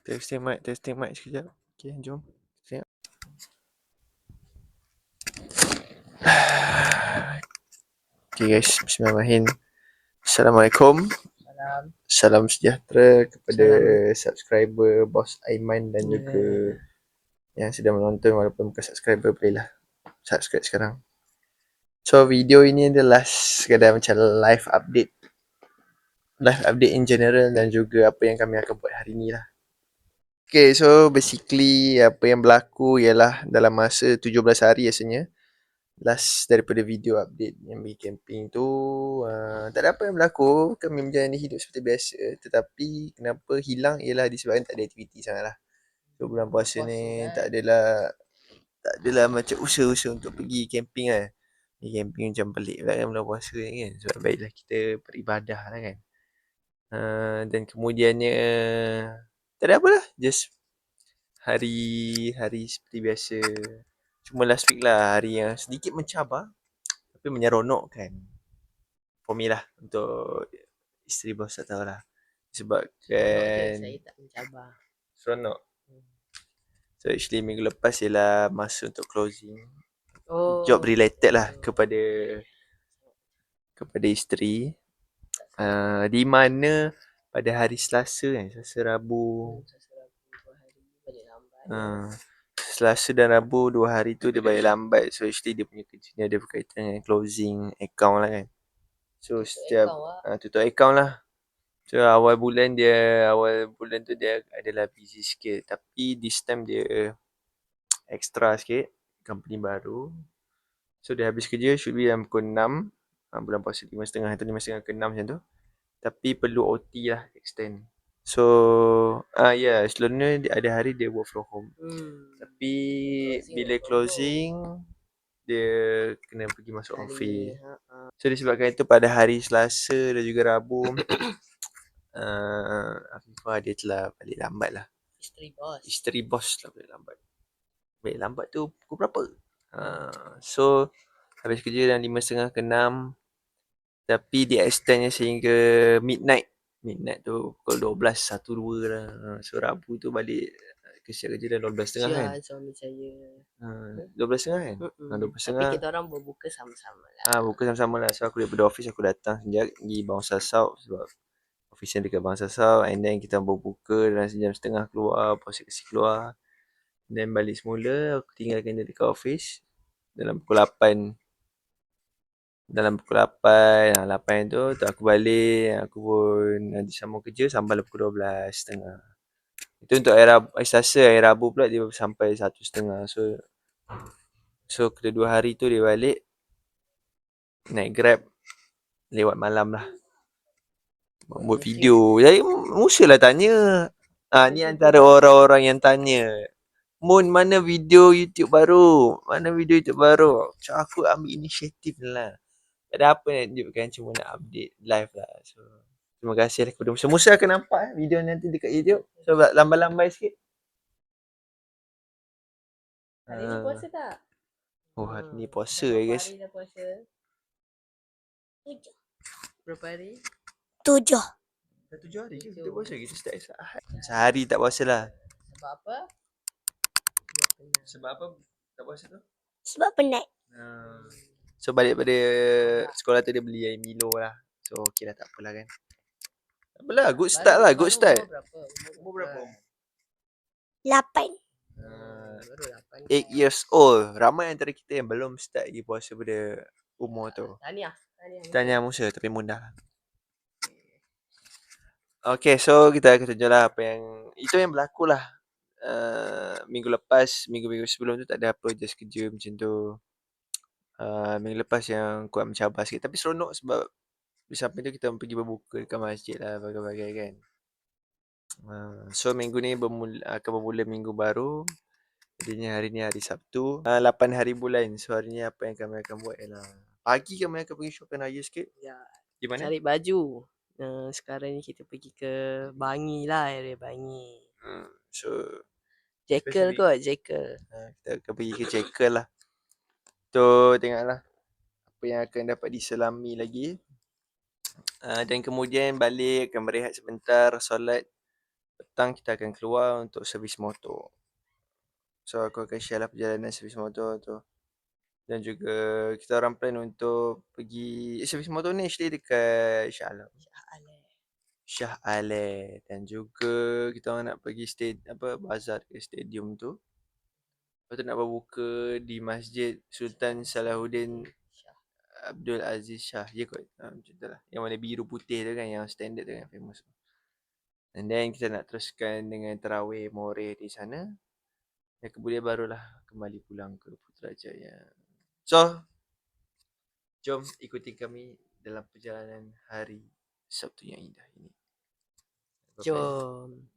Testing mic sekejap. Okay, jom. Tengok. Okay guys, bismillahirrahmanirrahim. Assalamualaikum. Salam sejahtera kepada subscriber Bos Aiman dan juga yang sedang menonton walaupun bukan subscriber, bolehlah subscribe sekarang. So video ini adalah sekadar macam live update in general dan juga apa yang kami akan buat hari ni lah. Okay, so basically apa yang berlaku ialah dalam masa 17 hari rasanya last daripada video update yang pergi camping tu, tak ada apa yang berlaku. Kami menjalani hidup seperti biasa, tetapi kenapa hilang ialah disebabkan tak ada aktiviti sangat lah. So bulan puasa ni tak adalah macam usaha-usaha untuk pergi camping lah. Pergi camping macam pelik pula kan bulan puasa ni kan. Sebab baiklah kita beribadah lah kan. Dan kemudiannya tak ada apa lah, just hari seperti biasa. Cuma last week lah hari yang sedikit mencabar tapi menyeronokkan for me lah. Untuk isteri bos tak tahulah, sebabkan saya tak mencabar. seronok. So actually minggu lepas ialah masa untuk closing job related lah kepada isteri, di mana pada hari Selasa kan, Selasa Rabu, Selasa dan Rabu 2 hari tu dia balik lambat. So actually dia punya kerja ni ada berkaitan dengan closing account lah kan. So setiap tutup account lah. So awal bulan tu dia adalah busy sikit, tapi this time dia extra sikit, company baru. So dia habis kerja should be dalam pukul 6, bulan puasa 5.30 atau 5.30 ke 6 macam tu. Tapi perlu OT lah, extend. So selalunya ada hari dia work from home. Tapi bila closing dia kena pergi masuk office. So disebabkan itu pada hari Selasa dan juga Rabu Afifah dia telah balik lambat lah. Isteri bos telah balik lambat. Balik lambat tu pukul berapa? So habis kerja dalam 5.30 ke 6. Tapi dia extendnya sehingga midnight. Midnight tu pukul 12, 1, 2 lah. So Rabu tu balik kesiap kerja dah 12.30 kan? Suami saya 12.30 kan? 12.30. Tapi kita orang berbuka sama-sama lah. Buka sama-sama lah. So aku daripada office aku datang sekejap pergi Bangsar South sebab office yang dekat Bangsar South. And then kita berbuka dalam sejam setengah keluar, puasa kasi keluar. Then balik semula, aku tinggalkan dia dekat office dalam pukul 8. Dalam pukul 8 tu aku balik, aku pun sambung kerja sampai pukul 12.30. Itu untuk hari Selasa. Hari Rabu pula dia sampai 1.30. So kedua hari tu dia balik naik Grab lewat malam lah, buat video. Jadi mestilah tanya. Ni antara orang-orang yang tanya, Mun, mana video YouTube baru? Macam aku ambil inisiatif lah. Tak ada apa nak tunjukkan, cuma nak update live lah. So terima kasih lah kepada Musa akan nampak video nanti dekat YouTube. So lambai-lambai sikit. Hari ni puasa tak? Hari ni puasa guys. Hari dah puasa? 7. Berapa hari? 7. Dah 7 hari je kita puasa. Kita start Ahad. Sehari tak puasa lah. Sebab apa? Sebab apa tak puasa tu? Sebab penat. So balik pada sekolah tu dia beli air Milo lah. So okey lah, tak apalah kan. Tak apalah, good start lah. Umur berapa? 8. 8 years old. Ramai antara kita yang belum start lagi puasa pada umur tu. Tahniah Musa, tapi mudah. Okay, so kita akan tunjuk lah apa yang itu yang berlaku lah. Minggu lepas, minggu-minggu sebelum tu tak ada apa, just kerja macam tu. Minggu lepas yang kuat mencabar sikit, tapi seronok sebab di samping tu kita pergi berbuka dekat masjid lah, bagai-bagai kan. So minggu ni akan bermula minggu baru. Jadinya hari ni hari Sabtu, 8 hari bulan. So hari ni apa yang kami akan buat ialah pagi kami akan pergi shopping raya sikit. Di mana? Cari baju. Sekarang ni kita pergi ke Bangi lah, area Bangi. So Jekyll kot, Jekyll. kita akan pergi ke Jekyll lah. Tu tengoklah apa yang akan dapat diselami lagi. Dan kemudian balik, akan berehat sebentar, solat. petang kita akan keluar untuk servis motor. So aku akan share lah perjalanan servis motor tu. Dan juga kita orang plan untuk pergi servis motor ni actually dekat Shah Alam. Shah Alam. Dan juga kita orang nak pergi bazar ke stadium tu. Lepas tu nak berbuka di Masjid Sultan Salahuddin Abdul Aziz Shah. Ya kot. Macam tu lah. Yang warna biru putih tu kan, yang standard tu kan, famous. And then kita nak teruskan dengan tarawih Moreh di sana. Dan kemudian barulah kembali pulang ke Putrajaya. So, jom ikuti kami dalam perjalanan hari Sabtu yang indah ini. Jom.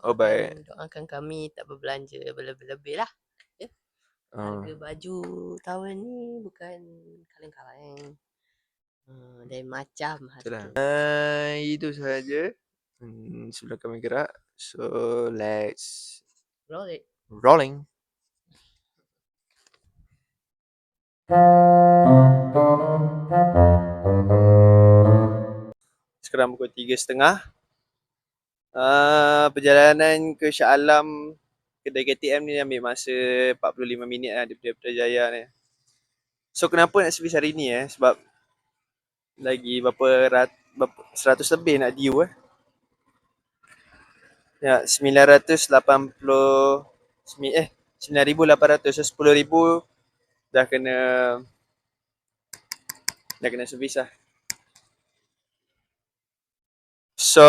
Oh, baik. Doakan kami tak berbelanja berlebih-lebih lah. Harga baju tahun ni bukan kaleng-kaleng. Dan macam harga. Itu sahaja sebelum kami gerak. So, let's Roll it. rolling. Sekarang pukul 3.30. Perjalanan ke Shah Alam kedai KTM ni ambil masa 45 minit lah daripada Putrajaya ni. So kenapa nak servis hari ni sebab lagi berapa 100 lebih nak due Ya, 980 9,800, so 10,000 dah kena servis lah. So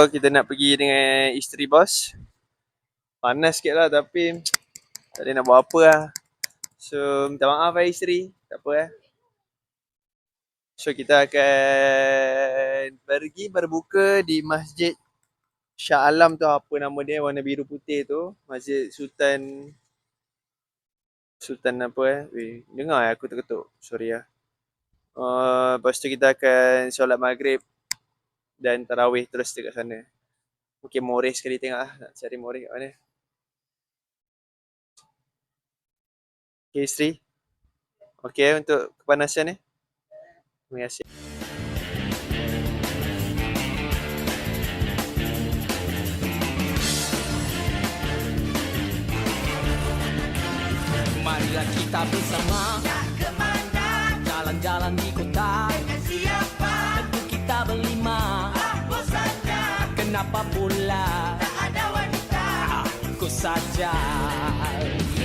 kita nak pergi dengan isteri bos. Panas sikit lah tapi tak ada nak buat apa lah. So minta maaf isteri, tak apa So kita akan pergi berbuka di Masjid Shah Alam tu, apa nama dia, warna biru putih tu. Masjid Sultan apa dengar aku terketuk, sorry lah. Lepas tu kita akan solat maghrib dan tarawih terus dekat sana. Mungkin Moreh sekali tengok lah, nak cari Moreh kat mana. Okay isteri, okay untuk kepanasan ni. Terima kasih. Marilah kita bersama jalan-jalan di kota. Dengan siapa? Tentu kita berlima. Apa saja? Kenapa pula tak ada wanita? Aku saja.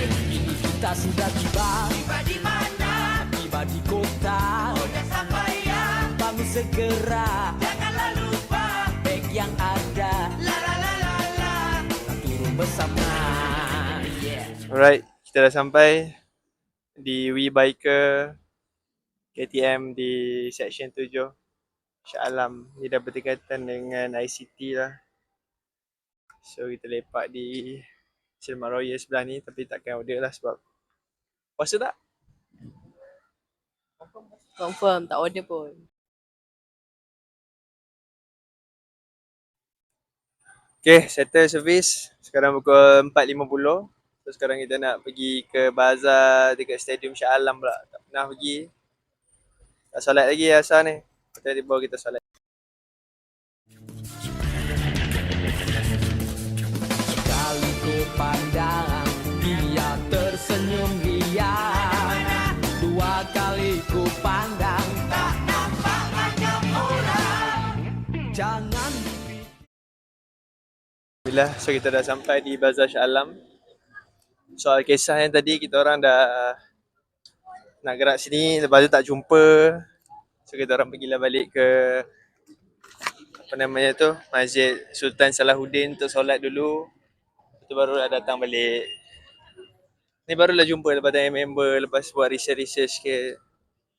Kini kita sudah tiba. Tiba di mana? Tiba di kota. Udah sampai ya. Bangun segera. Janganlah lupa beg yang ada. La la la la la. Kita turun bersama. Alright, kita dah sampai di WeBiker KTM di section 7 Shah Alam. Ni dah berdekatan dengan ICT lah. So kita lepak di Silmat Royal sebelah ni, tapi takkan order lah sebab puasa tak? Confirm tak order pun. Okay, settle service. Sekarang pukul 4.50. So sekarang kita nak pergi ke bazar dekat Stadium Shah Alam pula. Tak pernah pergi. Tak solat lagi asal ni. Kita bawa kita solat. Sekali ku pandang dia tersenyum riang. Dua kali ku pandang tak nampak ada orang. Jangan Alhamdulillah, so kita dah sampai di Bazar Shah Alam. Soal kisah yang tadi kita orang dah nak gerak sini, lepas tu tak jumpa. So kita orang pergilah balik ke apa namanya tu, Masjid Sultan Salahuddin untuk solat dulu. Lepas tu barulah datang balik. Ni barulah jumpa lepas tanya member, lepas buat research sikit.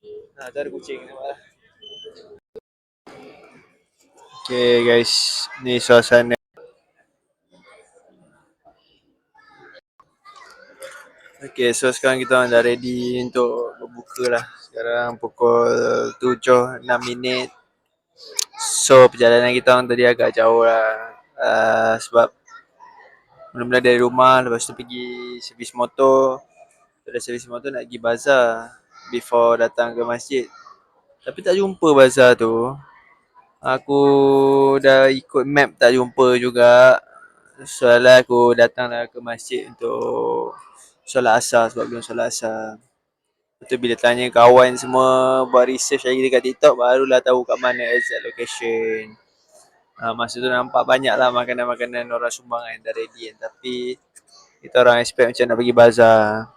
Tu ada kucing nampak lah. Okay guys, ni suasana. Okay, so sekarang kita orang dah ready untuk berbuka lah. Sekarang pukul 7.06. So perjalanan kita orang tadi agak jauh lah. Sebab mula-mula dari rumah, lepas tu pergi servis motor. Dari servis motor nak pergi bazar before datang ke masjid. Tapi tak jumpa bazar tu. Aku dah ikut map tak jumpa juga. Soalnya aku datanglah ke masjid untuk solat asar sebab belum solat asar. Lepas tu bila tanya kawan semua buat research lagi dekat TikTok barulah tahu kat mana exact location. Masa tu nampak banyak lah makanan-makanan orang sumbang kan dah ready kan. Tapi kita orang expect macam nak pergi bazar.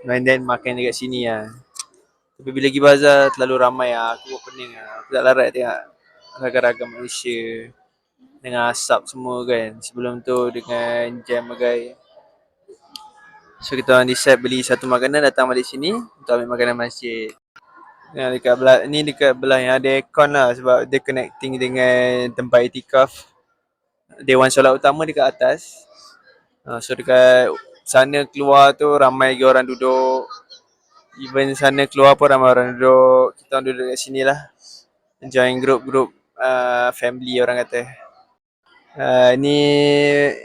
And then makan dekat sini lah. Tapi bila pergi bazar terlalu ramai lah. Aku buat pening lah. Aku tak larat tengok ragam-ragam Malaysia. Dengan asap semua kan. Sebelum tu dengan jam bagai. So kita orang decide beli satu makanan datang balik sini untuk ambil makanan masjid. Dekat belah yang ada aircon lah sebab dia connecting dengan tempat itikaf. Dewan solat utama dekat atas. So dekat sana keluar tu ramai lagi orang duduk. Even sana keluar pun ramai orang duduk. Kita orang duduk kat sini lah. Join group family orang kata. Ni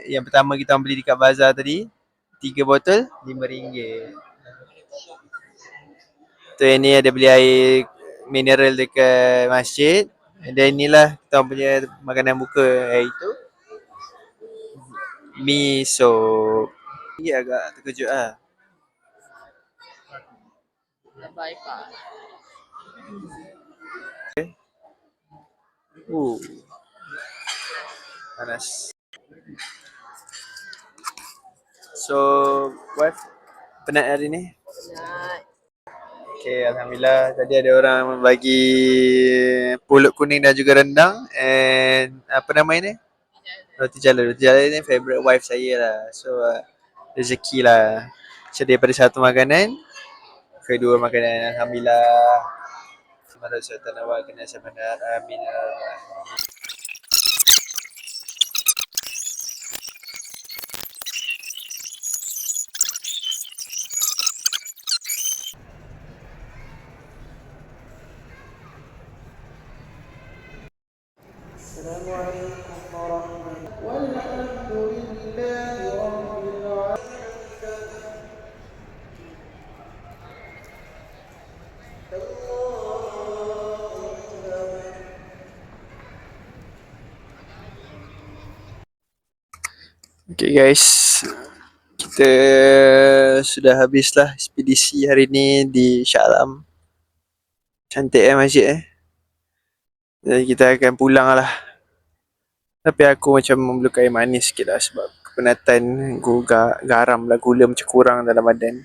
yang pertama kita orang beli dekat bazar tadi. 3 botol RM5. Tu yang ni ada beli air mineral dekat masjid. Dan inilah kita orang punya makanan buka iaitu mi soup. Ini agak terkejut lah. Bypass. Panas. So, wife, penat hari ni? Penat. Okay, Alhamdulillah. Tadi ada orang bagi pulut kuning dan juga rendang. And apa nama ini? Roti jala. Roti jala ni favourite wife saya lah. So, rezeki lah. So, daripada satu makanan, kedua makanan. Alhamdulillah. Semoga syaitan awal kena sebenar. Amin. Okay guys, kita sudah habislah ekspedisi hari ni di Shah Alam. Cantik masjid Jadi kita akan pulang lah. Tapi aku macam memerlukan air manis sikit lah sebab kepenatan garam lah, gula macam kurang dalam badan.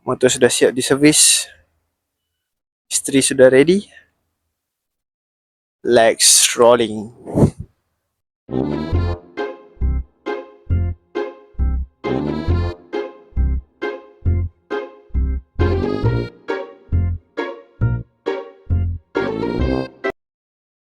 Motor sudah siap diservis. Isteri sudah ready. Let's rolling.